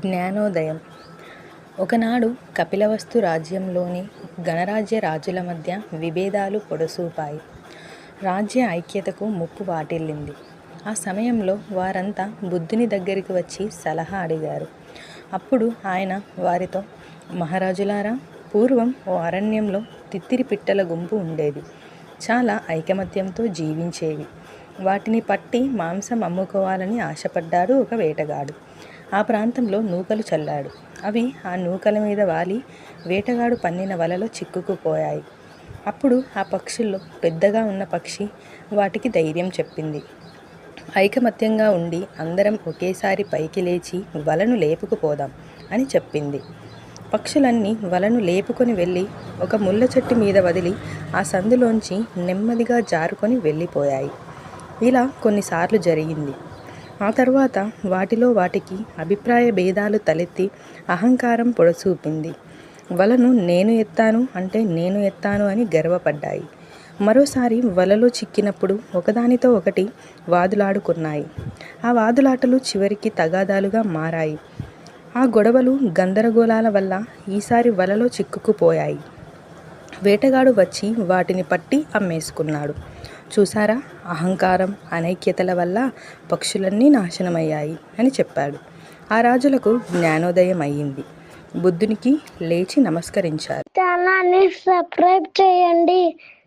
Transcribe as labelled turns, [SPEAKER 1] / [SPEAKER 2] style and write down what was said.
[SPEAKER 1] జ్ఞానోదయం. ఒకనాడు కపిలవస్తు రాజ్యంలోని గణరాజ్య రాజుల మధ్య విభేదాలు పొడసూపాయి. రాజ్య ఐక్యతకు ముప్పు వాటిల్లింది. ఆ సమయంలో వారంతా బుద్ధుని దగ్గరికి వచ్చి సలహా అడిగారు. అప్పుడు ఆయన వారితో, మహారాజులారా, పూర్వం ఓ అరణ్యంలో తిత్తిరి పిట్టల గుంపు ఉండేది. చాలా ఐకమత్యంతో జీవించేవి. వాటిని పట్టి మాంసం అమ్ముకోవాలని ఆశపడ్డాడు ఒక వేటగాడు. ఆ ప్రాంతంలో నూకలు చల్లాడు. అవి ఆ నూకల మీద వాలి వేటగాడు పన్నిన వలలో చిక్కుకుపోయాయి. అప్పుడు ఆ పక్షుల్లో పెద్దగా ఉన్న పక్షి వాటికి ధైర్యం చెప్పింది. ఐకమత్యంగా ఉండి అందరం ఒకేసారి పైకి లేచి వలను లేపుకుపోదాం అని చెప్పింది. పక్షులన్నీ వలను లేపుకొని వెళ్ళి ఒక ముళ్ళ చెట్టు మీద వదిలి ఆ సందులోంచి నెమ్మదిగా జారుకొని వెళ్ళిపోయాయి. ఇలా కొన్నిసార్లు జరిగింది. ఆ తర్వాత వాటికి అభిప్రాయ భేదాలు తలెత్తి అహంకారం పొడసూపింది. వలను నేను ఎత్తాను అంటే నేను ఎత్తాను అని గర్వపడ్డాయి. మరోసారి వలలో చిక్కినప్పుడు ఒకదానితో ఒకటి వాదులాడుకున్నాయి. ఆ వాదులాటలు చివరికి తగాదాలుగా మారాయి. ఆ గొడవలు గందరగోళాల వల్ల ఈసారి వలలో చిక్కుకుపోయాయి. వేటగాడు వచ్చి వాటిని పట్టి అమ్మేసుకున్నాడు. చూసారా, అహంకారం, అనైక్యతల వల్ల పక్షులన్నీ నాశనమయ్యాయి అని చెప్పాడు. ఆ రాజులకు జ్ఞానోదయం అయ్యింది. బుద్ధునికి లేచి నమస్కరించారు.
[SPEAKER 2] ఛానల్ని సబ్స్క్రైబ్ చేయండి.